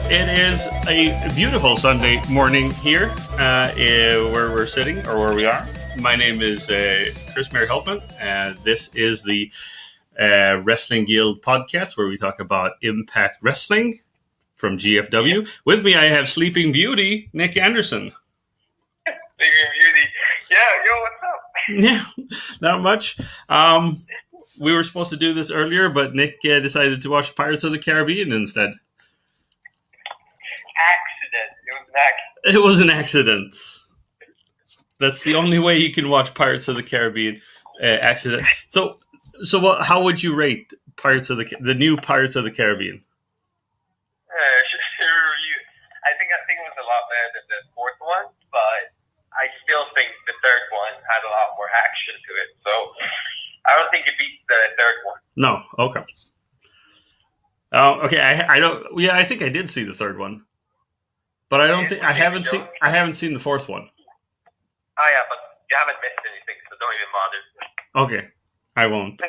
It is a beautiful Sunday morning here where we're sitting, or where we are. My name is Chris Mary Helpman, and this is the Wrestling Guild podcast where we talk about Impact Wrestling from GFW. With me, I have Sleeping Beauty, Nick Anderson. Sleeping Beauty. Yeah, what's up? Yeah, not much. We were supposed to do this earlier, but Nick decided to watch Pirates of the Caribbean instead. Accident. It was an accident. That's the only way you can watch Pirates of the Caribbean. Accident. So how would you rate the new Pirates of the Caribbean? I think it was a lot better than the fourth one, but I still think the third one had a lot more action to it. So I don't think it beats the third one. No. Okay. Okay. I don't. Yeah, I think I did see the third one. But I don't think I haven't seen the fourth one. Oh yeah, but you haven't missed anything, so don't even bother. Okay, I won't.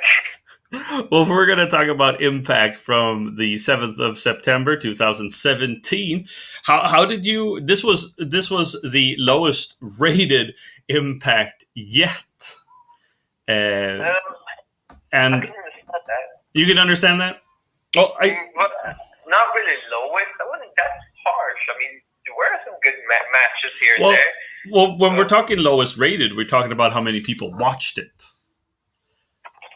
Well, we're going to talk about Impact from the 7th of September 2017. How did you? This was the lowest rated Impact yet, and I can understand that. You can understand that. Oh, not really lowest. I wasn't that harsh. I mean, there were some good matches here and there. Well, when we're talking lowest rated, we're talking about how many people watched it.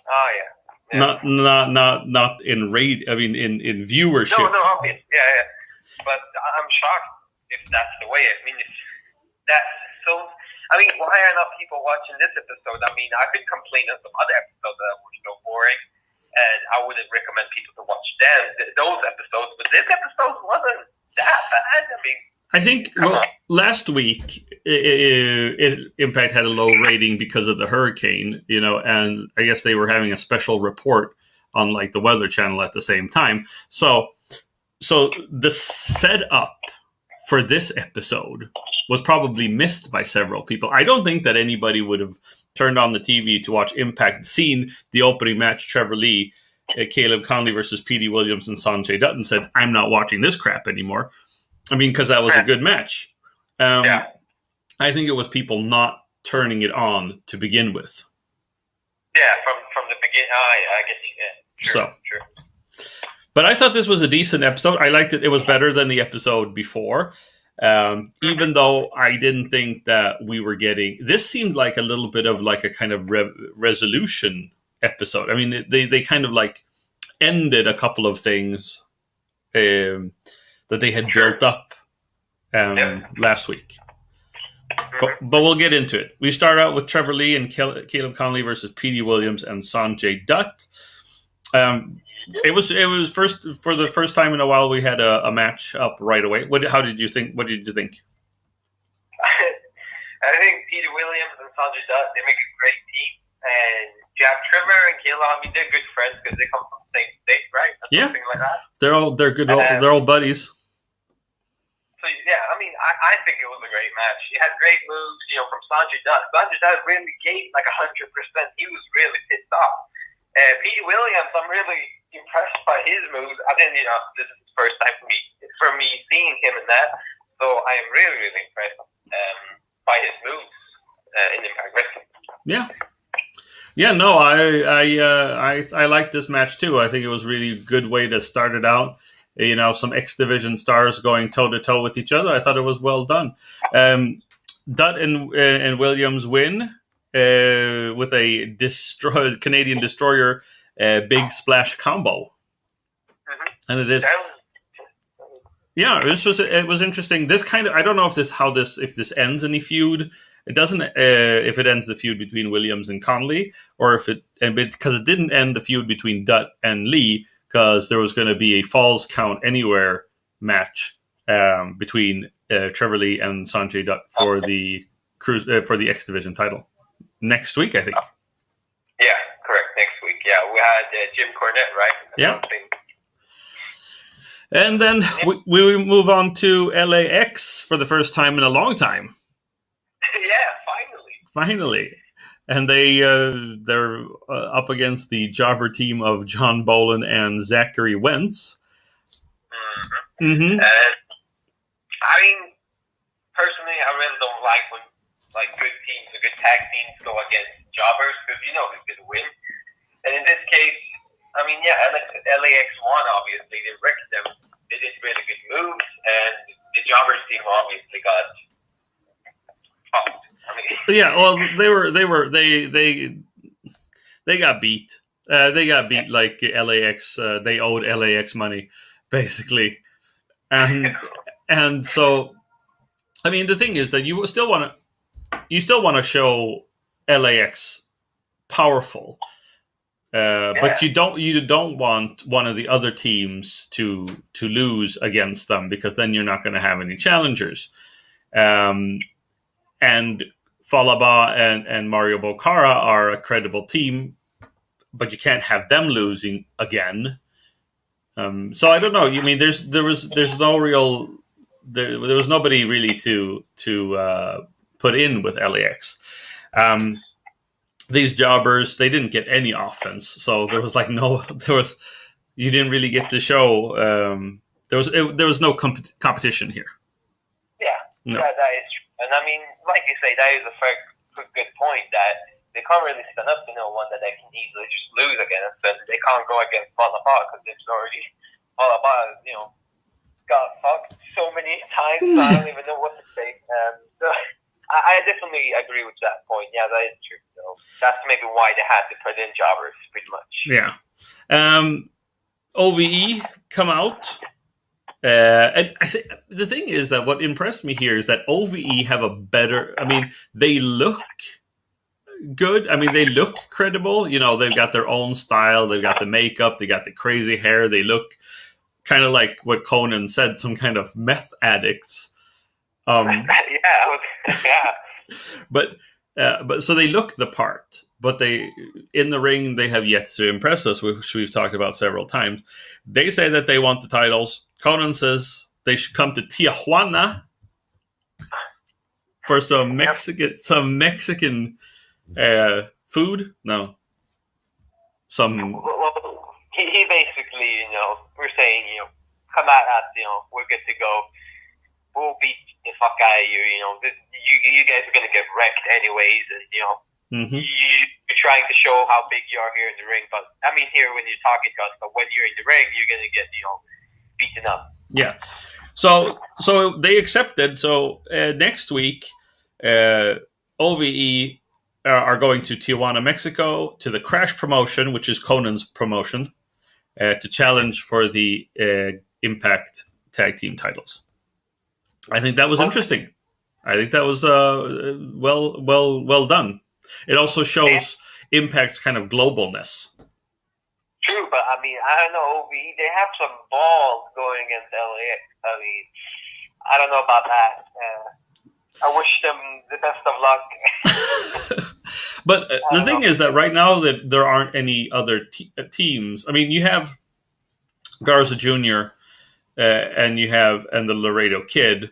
Oh yeah. Not in rate. I mean, in viewership. No, obvious. Yeah. But I'm shocked if that's the way. I mean, that's so. I mean, why are not people watching this episode? I mean, I could complain on some other episodes that were so boring, and I wouldn't recommend people to watch those episodes. But this episode wasn't that bad. I mean, I think last week Impact had a low rating because of the hurricane, and I guess they were having a special report on like the Weather Channel at the same time. So the setup for this episode was probably missed by several people. I don't think that anybody would have turned on the TV to watch Impact, seen the opening match, Trevor Lee, Caleb Conley versus Petey Williams and Sanjay Dutt, and said, "I'm not watching this crap anymore." I mean, because that was a good match. I think it was people not turning it on to begin with. Yeah, from the beginning. I guess, yeah. True. But I thought this was a decent episode. I liked it. It was better than the episode before. Even though I didn't think that we were getting... This seemed like a little bit of like a kind of resolution episode. I mean, they kind of like ended a couple of things that they had built up last week. But we'll get into it. We start out with Trevor Lee and Caleb Conley versus Petey Williams and Sanjay Dutt. It was for the first time in a while we had a match up right away. How did you think? What did you think? I think Petey Williams and Sanjay Dutt, they make a great team. And you have Trevor and Caleb. I mean, they're good friends because they come from the same state, right? Something like that. They're good. They're all buddies. So yeah, I mean, I think it was a great match. He had great moves, from Sanjay Dutt. Sanjay Dutt really gave like 100%. He was really pissed off. Petey Williams, I'm really impressed by his moves. I didn't, this is the first time for me seeing him in that. So I am really, really impressed by his moves in Impact Wrestling. Yeah. Yeah, no, I like this match too. I think it was really good way to start it out. Some X Division stars going toe to toe with each other. I thought it was well done. Dutt and Williams win with a Canadian Destroyer big splash combo, and it is. Yeah, it was interesting. This kind of I don't know if this ends any feud. It doesn't if it ends the feud between Williams and Conley, or if because it didn't end the feud between Dutt and Lee, because there was going to be a Falls Count Anywhere match between Trevor Lee and Sanjay Dutt for the for the X Division title next week, I think. Yeah, correct. Next week. Yeah, we had Jim Cornette, right? Yeah. And then we move on to LAX for the first time in a long time. Yeah, finally. And they're up against the jobber team of John Bolin and Zachary Wentz. Mm-hmm. I mean, personally, I really don't like when good teams, good tag teams, go against jobbers, because you know who's going to win. And in this case, I mean, yeah, LAX won. Obviously, they wrecked them. They did really good moves, and the jobbers team obviously got fucked. I mean, yeah, well, they got beat. They got beat like LAX. They owed LAX money, basically, and so, I mean, the thing is that you still want to show LAX powerful, but you don't want one of the other teams to lose against them, because then you're not going to have any challengers. And Falaba and Mario Bokara are a credible team, but you can't have them losing again. So I don't know. You mean there was nobody really to put in with LAX. These jobbers, they didn't get any offense, so there was you didn't really get to show. There was no competition here. Yeah, no. that is true. And I mean, like you say, that is a good point, that they can't really stand up to no one that they can easily just lose against, and they can't go against Falaba because it's already Falaba, got fucked so many times. So I don't even know what to say. So I definitely agree with that point. Yeah, that is true. So that's maybe why they had to put in jobbers, pretty much. Yeah. OVE come out. And I think the thing is that what impressed me here is that OVE have a better. I mean, they look good. I mean, they look credible. They've got their own style. They've got the makeup. They got the crazy hair. They look kind of like what Conan said, some kind of meth addicts. Yeah. But so they look the part. But in the ring, they have yet to impress us, which we've talked about several times. They say that they want the titles. Conan says they should come to Tijuana for some Mexican food. No, Well, he basically, we're saying, come at us, we're good to go. We'll beat the fuck out of you. You guys are gonna get wrecked anyways, and you're trying to show how big you are here in the ring. But I mean, here when you're talking to us, but when you're in the ring, you're gonna get beaten up. Yeah. So they accepted. So next week, OVE are going to Tijuana, Mexico, to the Crash promotion, which is Conan's promotion, to challenge for the Impact Tag Team titles. I think that was interesting. I think that was well done. It also shows Impact's kind of globalness. True, but I mean, I don't know, OVE, they have some balls going against LAX. I mean, I don't know about that. I wish them the best of luck. But the thing is that right now that there aren't any other teams. I mean, you have Garza Jr. And the Laredo Kid,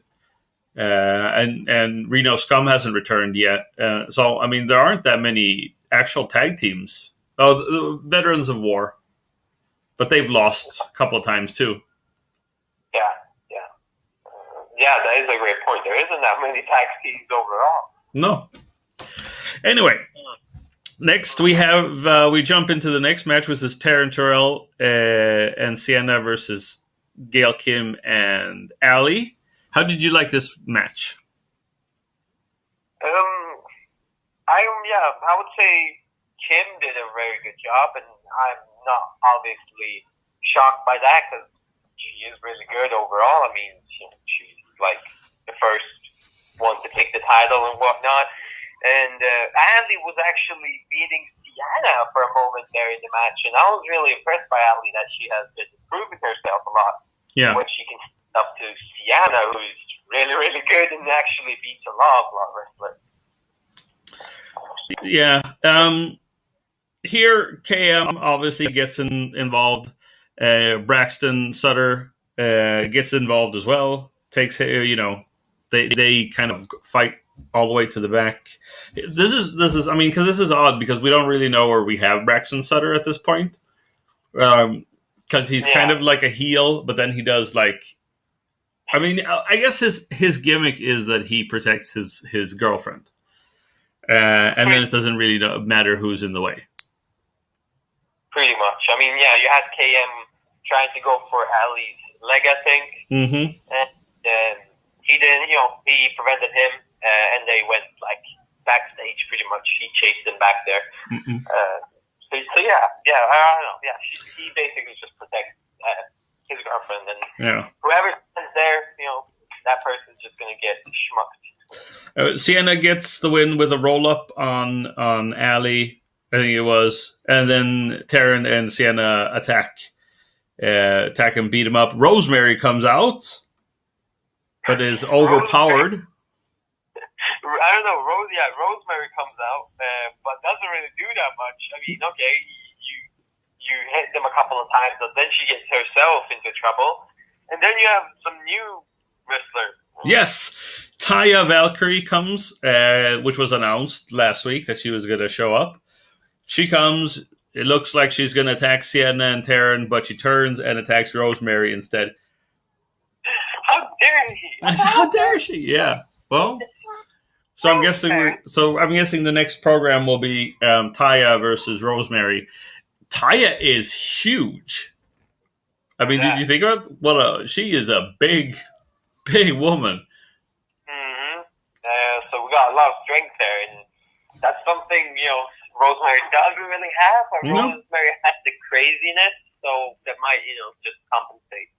and Reno Scum hasn't returned yet. So I mean, there aren't that many actual tag teams. Oh, the Veterans of War, but they've lost a couple of times too. Yeah, that is a great point. There isn't that many tag teams overall. No. Anyway, next we have we jump into the next match, which is Taryn Terrell and Sienna versus Gail Kim and Ali. How did you like this match? I would say Kim did a very good job, and I'm not obviously shocked by that because she is really good overall. I mean, she's like the first one to take the title and whatnot. And Ali was actually beating Sienna for a moment there in the match, and I was really impressed by Ali that she has been improving herself a lot. Yeah. When she can step up to Sienna, who's really, really good and actually beats a lot of wrestlers. Yeah. Here, KM obviously gets involved. Braxton Sutter gets involved as well. Takes, they kind of fight all the way to the back. This is I mean, because this is odd because we don't really know where we have Braxton Sutter at this point. Because he's kind of like a heel, but then he does like. I mean, I guess his gimmick is that he protects his girlfriend, and then it doesn't really matter who's in the way. Pretty much. I mean, yeah, you had KM trying to go for Ali's leg, I think. Mm-hmm. And he didn't, he prevented him, and they went, like, backstage pretty much. He chased him back there. Mm-hmm. So yeah, I don't know. Yeah, he basically just protects his girlfriend. And whoever is there, that person's just going to get schmucked. Sienna gets the win with a roll-up on Ali, I think it was, and then Taryn and Sienna attack and beat him up. Rosemary comes out, but is overpowered. I don't know. Rosemary comes out, but doesn't really do that much. I mean, okay, you hit them a couple of times, but then she gets herself into trouble, and then you have some new wrestlers. Yes, Taya Valkyrie comes, which was announced last week that she was going to show up. She comes. It looks like she's going to attack Sienna and Taryn, but she turns and attacks Rosemary instead. How dare she? How dare she? Yeah. Well, so I'm guessing the next program will be Taya versus Rosemary. Taya is huge. I mean, did you think about she is a big woman. Mm-hmm. So we got a lot of strength there, and that's something Rosemary doesn't really have. Rosemary has the craziness, so that might just compensate.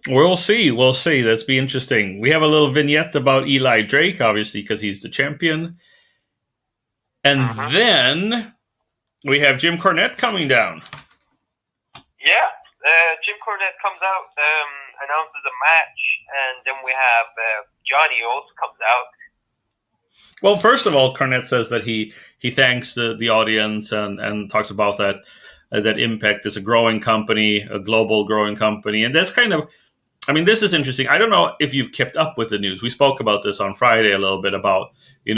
We'll see. That's be interesting. We have a little vignette about Eli Drake, obviously, because he's the champion, and then we have Jim Cornette coming down. Yeah. Jim Cornette comes out, announces a match, and then we have Johnny Oates comes out. Well, first of all, Cornette says that he thanks the audience and talks about that Impact is a growing company, a global growing company, and that's kind of, I mean, this is interesting. I don't know if you've kept up with the news. We spoke about this on Friday a little bit about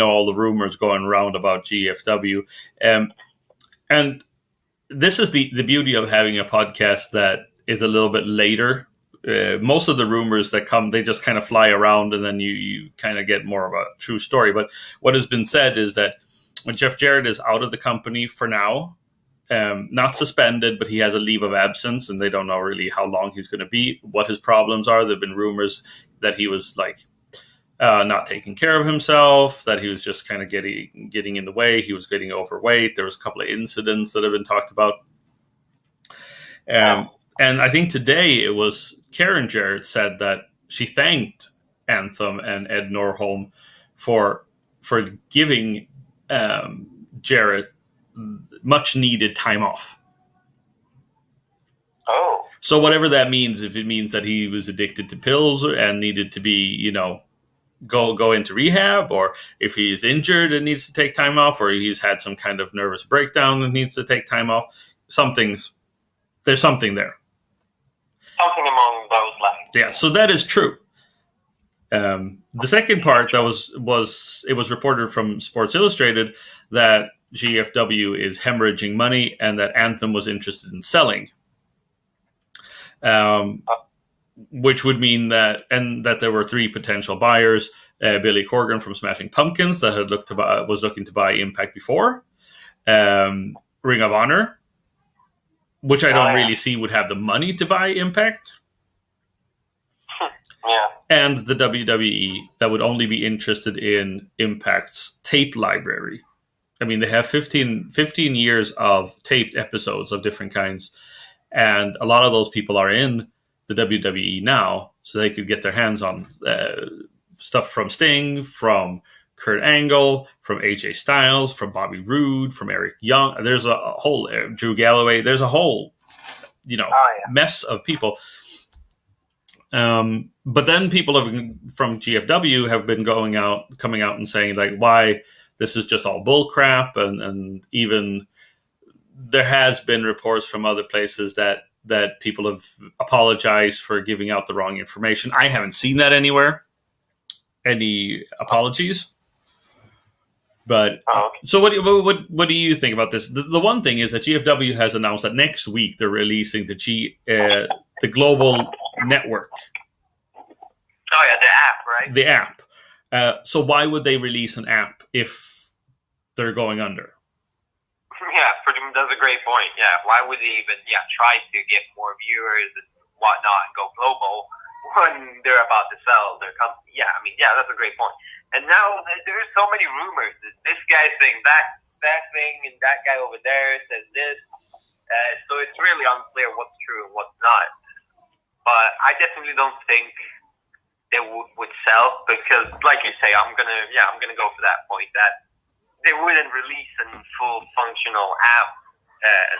all the rumors going around about GFW, and this is the beauty of having a podcast that is a little bit later. Most of the rumors that come, they just kind of fly around, and then you kind of get more of a true story. But what has been said is that Jeff Jarrett is out of the company for now, not suspended, but he has a leave of absence, and they don't know really how long he's going to be, what his problems are. There have been rumors that he was not taking care of himself, that he was just kind of getting in the way. He was getting overweight. There was a couple of incidents that have been talked about. And I think today it was Karen Jarrett said that she thanked Anthem and Ed Norholm for giving Jarrett much needed time off. Oh. So whatever that means, if it means that he was addicted to pills and needed to be, go into rehab, or if he's injured and needs to take time off, or he's had some kind of nervous breakdown and needs to take time off, there's something there. Something among those lines. Yeah, so that is true. The second part that was it was reported from Sports Illustrated that GFW is hemorrhaging money and that Anthem was interested in selling, which would mean that there were three potential buyers: Billy Corgan from Smashing Pumpkins that was looking to buy Impact before, Ring of Honor, which I don't really see would have the money to buy Impact. Yeah. And the WWE that would only be interested in Impact's tape library. I mean, they have 15 years of taped episodes of different kinds, and a lot of those people are in the WWE now, so they could get their hands on stuff from Sting, from Kurt Angle, from AJ Styles, from Bobby Roode, from Eric Young. There's a whole Drew Galloway. There's a whole mess of people. But then people from GFW have been coming out and saying like, why this is just all bull crap, and even there has been reports from other places that people have apologized for giving out the wrong information. I haven't seen that anywhere. Any apologies? But so what do you think about this? The one thing is that GFW has announced that next week they're releasing the global network. Oh yeah, the app, right? The app. So why would they release an app if they're going under? Yeah, that's a great point. Yeah, why would they even try to get more viewers and whatnot and go global when they're about to sell their company? Yeah, I mean, that's a great point. And now there's so many rumors. This guy's saying that thing, and that guy over there says this. So it's really unclear what's true and what's not. But I definitely don't think they would sell because, like you say, I'm gonna go for that point that they wouldn't release a full functional app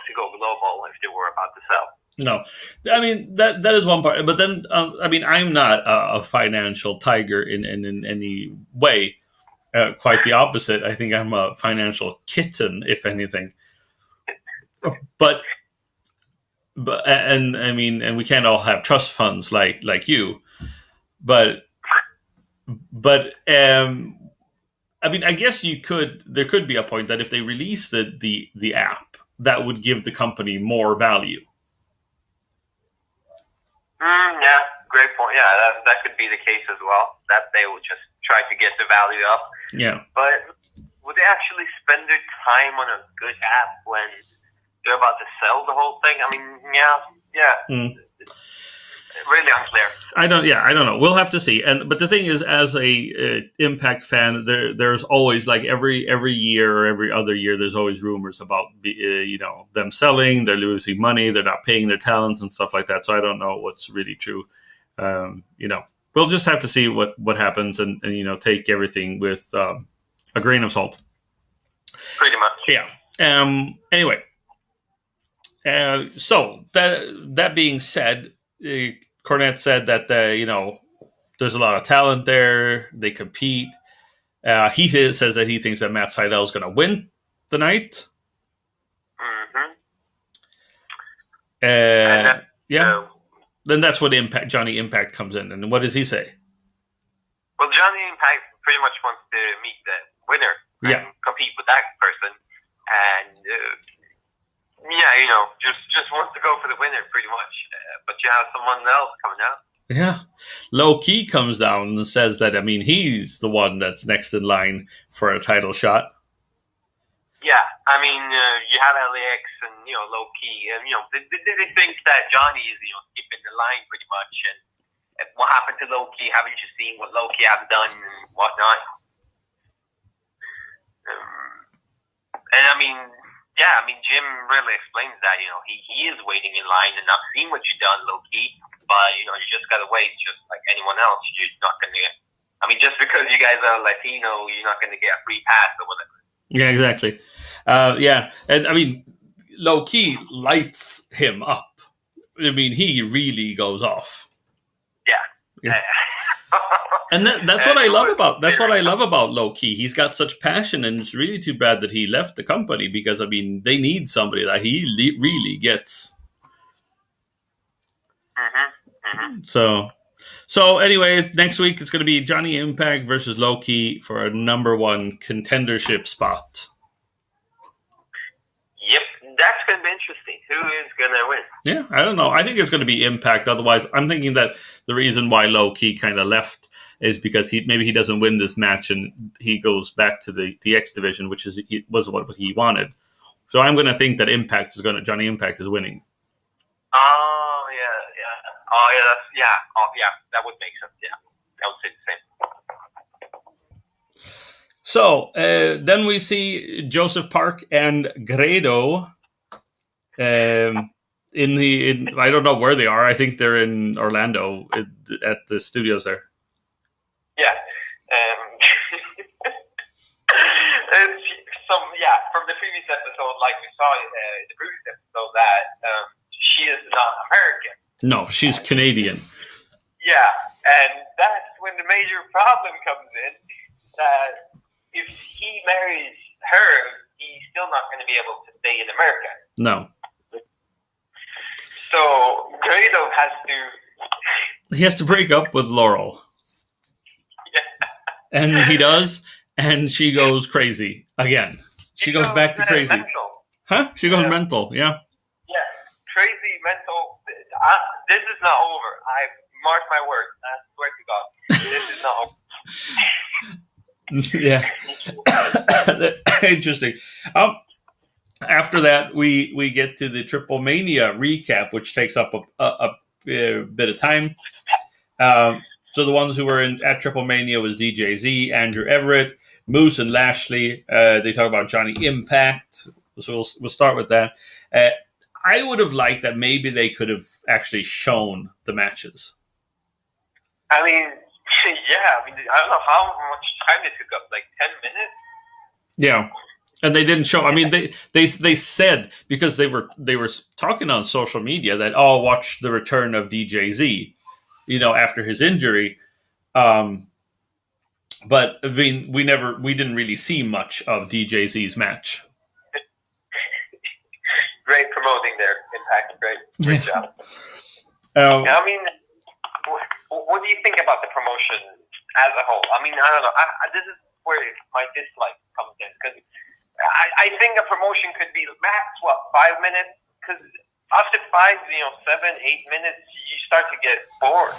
to go global if they were about to sell. No, I mean that is one part, but then I mean I'm not a financial tiger in any way. Quite the opposite. I think I'm a financial kitten, if anything. But and I mean, and we can't all have trust funds like you, but I mean, I guess you could. There could be a point that if they release the app, that would give the company more value. Yeah, great point. Yeah, that could be the case as well. That they will just try to get the value up. Yeah. But would they actually spend their time on a good app when they're about to sell the whole thing? I mean, yeah. Really unclear. I don't know. We'll have to see. But the thing is, as a Impact fan, there's always like every year or every other year, there's always rumors about them selling, they're losing money, they're not paying their talents and stuff like that. So I don't know what's really true. We'll just have to see what happens and take everything with a grain of salt. Pretty much. Yeah. Anyway, so that being said. Cornette said that there's a lot of talent there. They compete. He says that he thinks that Matt Sydal is going to win the night. Mm-hmm. Then that's what Johnny Impact comes in. And what does he say? Well, Johnny Impact pretty much wants to meet the winner and compete with that person. And just wants to go for the winner pretty much. But you have someone else coming out. Yeah. Low Key comes down and says that, I mean, he's the one that's next in line for a title shot. Yeah. I mean, you have LAX and, Low Key. And, they think that Johnny is, skipping the line pretty much. And what happened to Low Key? Haven't you seen what Low Key have done and whatnot? And, I mean... Yeah, I mean, Jim really explains that, he is waiting in line and not seeing what you've done, low-key, but, you just got to wait just like anyone else. You're not going to get, I mean, just because you guys are Latino, you're not going to get a free pass or whatever. Yeah, exactly. And, I mean, low-key lights him up. I mean, he really goes off. Yeah. And that's what I love about Low Key. He's got such passion, and it's really too bad that he left the company because I mean they need somebody that he really gets. Mm-hmm. So anyway, next week it's going to be Johnny Impact versus Low Key for a #1 contendership spot. Yep, that's going to be interesting. Who is going to win? Yeah, I don't know. I think it's going to be Impact. Otherwise, I'm thinking that the reason why Low Key kind of left is because he doesn't win this match and he goes back to the X division, which was what he wanted. So I'm going to think that Johnny Impact is winning. Oh yeah. That would make sense. Yeah, I would say the same. So then we see Joseph Park and Grado I don't know where they are. I think they're in Orlando at the studios there. Yeah. From the previous episode, like we saw in the previous episode, that she is not American. No, she's Canadian. Yeah, and that's when the major problem comes in. That if he marries her, he's still not going to be able to stay in America. No. So Grado has to. He has to break up with Laurel. Yeah. And he does, and she goes crazy again. She goes back to crazy. Mental. Huh? She goes mental, yeah. Yeah, crazy, mental. This is not over. I mark my words. I swear to God. This is not over. Yeah. Interesting. After that, we get to the Triplemania recap, which takes up a bit of time. So the ones who were at Triplemania was DJZ, Andrew Everett, Moose, and Lashley. They talk about Johnny Impact. So we'll start with that. I would have liked that maybe they could have actually shown the matches. I mean, yeah. I don't know how much time it took up. Like 10 minutes. Yeah. And they didn't show. I mean, they said, because they were talking on social media that watch the return of DJZ, after his injury. But I mean, we didn't really see much of DJZ's match. Great promoting their Impact. Great job. I mean, what do you think about the promotion as a whole? I mean, I don't know. This is where my dislike comes in, because I think a promotion could be max 5 minutes, because after 5, 7, 8 minutes, you start to get bored.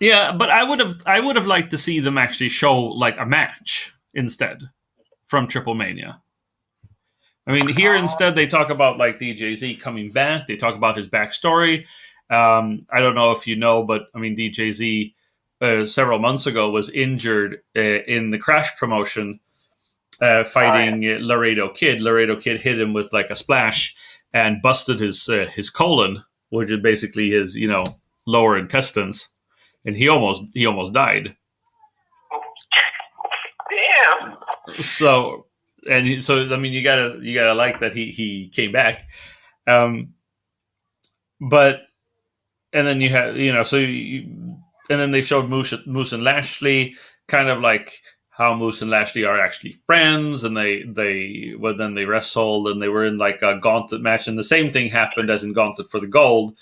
Yeah, but I would have liked to see them actually show like a match instead from Triplemania. I mean, here instead they talk about like DJZ coming back. They talk about his backstory. I don't know if you know, but I mean, DJZ several months ago was injured in the Crash promotion. Fighting Laredo Kid. Laredo Kid hit him with like a splash and busted his colon, which is basically his lower intestines, and he almost died. Damn. So I mean, you gotta like that he came back, but and then you have and then they showed Moose and Lashley, kind of like how Moose and Lashley are actually friends, and then they wrestled, and they were in like a gauntlet match, and the same thing happened as in Gauntlet for the Gold,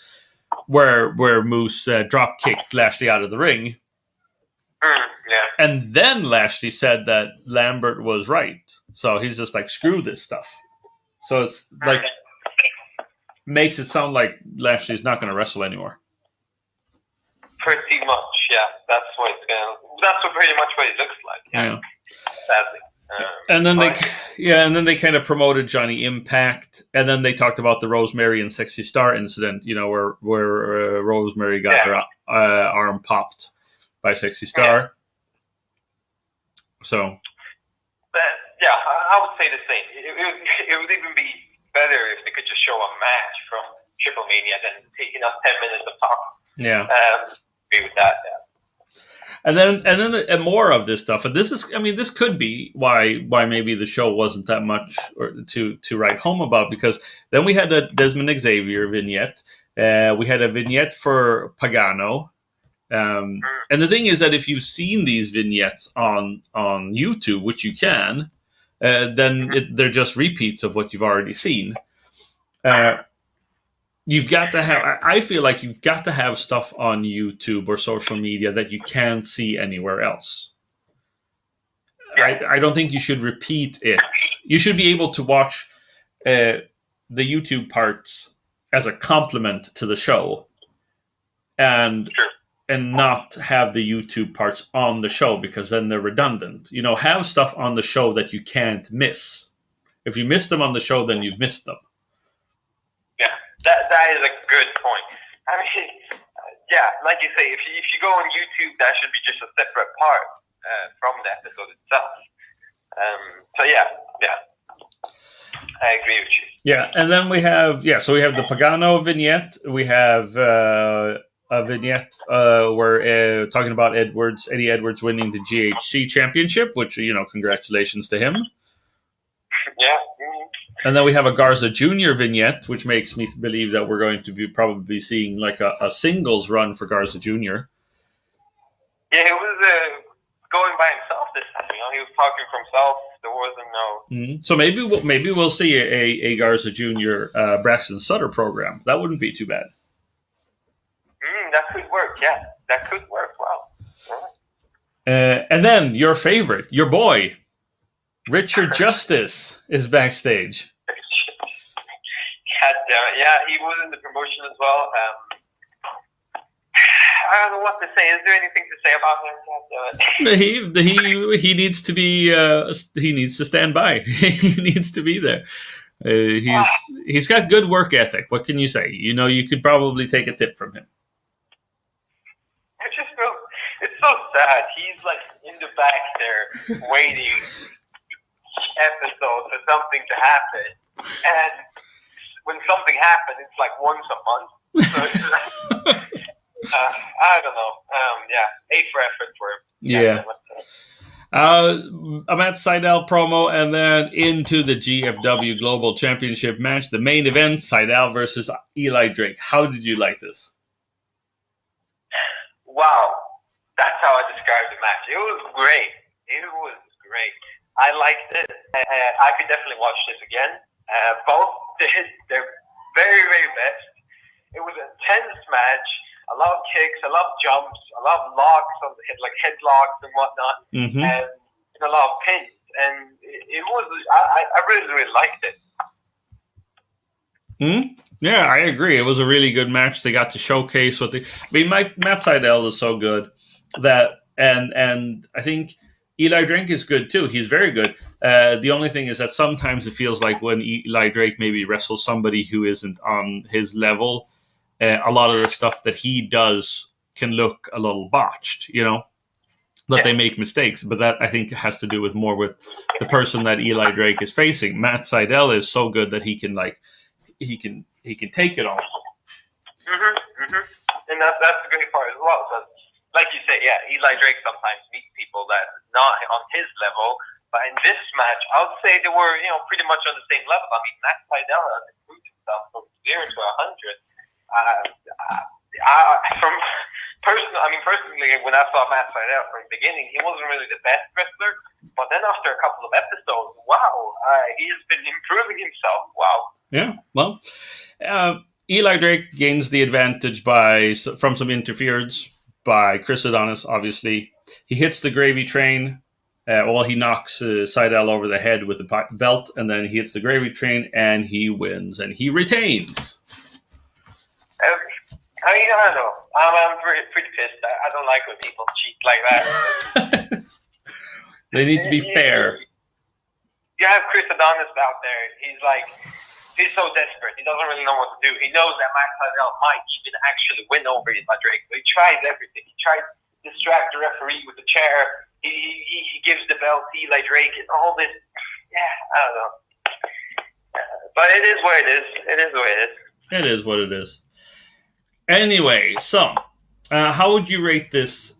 where Moose drop kicked Lashley out of the ring. Yeah. And then Lashley said that Lambert was right, so he's just like, screw this stuff. So it's like makes it sound like Lashley's not going to wrestle anymore. Pretty much, yeah. That's pretty much what it looks like. Yeah. Sadly. And then they kind of promoted Johnny Impact, and then they talked about the Rosemary and Sexy Star incident, where Rosemary got her arm popped by Sexy Star. Yeah. So. I would say the same. It would even be better if they could just show a match from Triplemania than taking up 10 minutes of talk. Yeah. Agree with that. Yeah. And then more of this stuff, and this could be why maybe the show wasn't that much to write home about, because then we had a Desmond Xavier vignette, we had a vignette for Pagano, and the thing is that if you've seen these vignettes on YouTube, which you can, then they're just repeats of what you've already seen. You've got to have. I feel like you've got to have stuff on YouTube or social media that you can't see anywhere else. I don't think you should repeat it. You should be able to watch the YouTube parts as a complement to the show, and not have the YouTube parts on the show, because then they're redundant. Have stuff on the show that you can't miss. If you miss them on the show, then you've missed them. Yeah. That is a good point. I mean, like you say, if you go on YouTube, that should be just a separate part from the episode itself. So yeah, I agree with you. Yeah, and then we have the Pagano vignette. We have a vignette where talking about Eddie Edwards winning the GHC championship, which congratulations to him. Yeah. And then we have a Garza Jr. vignette, which makes me believe that we're going to be probably seeing like a singles run for Garza Jr. Yeah, he was going by himself this time. He was talking for himself. There wasn't no. So maybe we'll see a Garza Jr. Braxton Sutter program. That wouldn't be too bad. That could work. Yeah, that could work. Wow. And then your favorite, your boy, Richard Justice, is backstage. God damn it. Yeah, he was in the promotion as well. I don't know what to say. Is there anything to say about He him? needs to be. He needs to stand by. He needs to be there. He's got good work ethic. What can you say? You could probably take a tip from him. It's so sad. He's like in the back there waiting episode for something to happen, and when something happens, it's like once a month. So it's like, I don't know. A for effort for him. Yeah. A Matt Sydal promo, and then into the GFW Global Championship match, the main event: Sydal versus Eli Drake. How did you like this? Wow, that's how I described the match. It was great. I liked it. I could definitely watch this again. Both did their very, very best. It was an intense match. A lot of kicks, a lot of jumps, a lot of locks on the head, like headlocks and whatnot, and a lot of pins. And it was. I really, really liked it. Yeah, I agree. It was a really good match. They got to showcase what they. Matt Sydal is so good that, and I think Eli Drake is good too. He's very good. The only thing is that sometimes it feels like when Eli Drake maybe wrestles somebody who isn't on his level, a lot of the stuff that he does can look a little botched, that they make mistakes. But that, I think, has to do with more with the person that Eli Drake is facing. Matt Sydal is so good that he can take it on. And that's the great part as well. So, like you say, yeah, Eli Drake sometimes meets people that are not on his level. But in this match, I would say they were, pretty much on the same level. I mean, Matt Sydal has improved himself from 0 to 100. Personally, when I saw Matt Sydal from the beginning, he wasn't really the best wrestler. But then after a couple of episodes, wow, he's been improving himself. Wow. Yeah, well, Eli Drake gains the advantage from some interference by Chris Adonis, obviously. He hits the gravy train. He knocks Sydal over the head with the belt, and then he hits the gravy train, and he wins, and he retains. I don't know. I'm pretty pissed. I don't like when people cheat like that. They need to be fair. You have Chris Adonis out there. He's so desperate. He doesn't really know what to do. He knows that Matt Sydal might even actually win over Eli Drake. So he tries everything. He tries to distract the referee with the chair. He gives the belt to Eli Drake and all this. Yeah, I don't know. But it is what it is. It is what it is. It is what it is. Anyway, so how would you rate this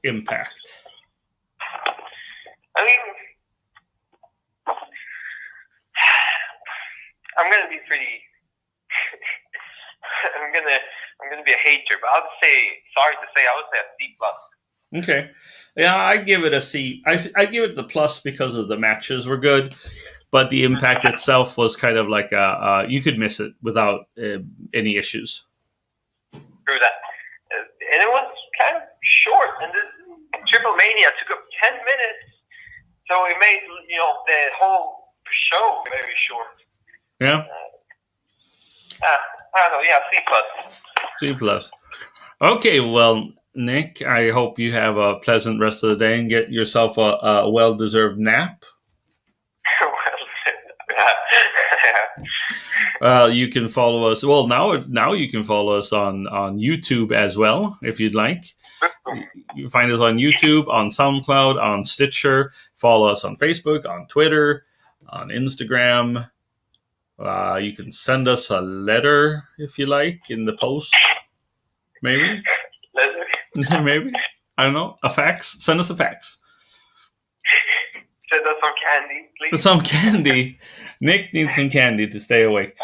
Impact? I mean, I'm gonna be pretty. I'm gonna be a hater, but I'll say. Sorry to say, I would say a C plus. Okay, yeah, I give it a C. I give it the plus because of the matches were good, but the Impact itself was kind of like you could miss it without any issues. Through that, and it was kind of short. And this Triplemania took up 10 minutes, so it made the whole show very short. Yeah. I don't know. Yeah, C plus. C plus. Okay, well, Nick, I hope you have a pleasant rest of the day and get yourself a well-deserved nap. You can follow us. Well, now you can follow us on YouTube as well, if you'd like. You find us on YouTube, on SoundCloud, on Stitcher. Follow us on Facebook, on Twitter, on Instagram. You can send us a letter if you like in the post. Maybe. Maybe. I don't know. A fax. Send us a fax. Send us some candy, please. Some candy. Nick needs some candy to stay awake.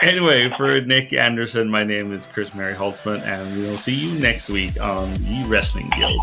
Anyway, for Nick Anderson, my name is Chris Mary Holtzman, and we'll see you next week on the Wrestling Guild.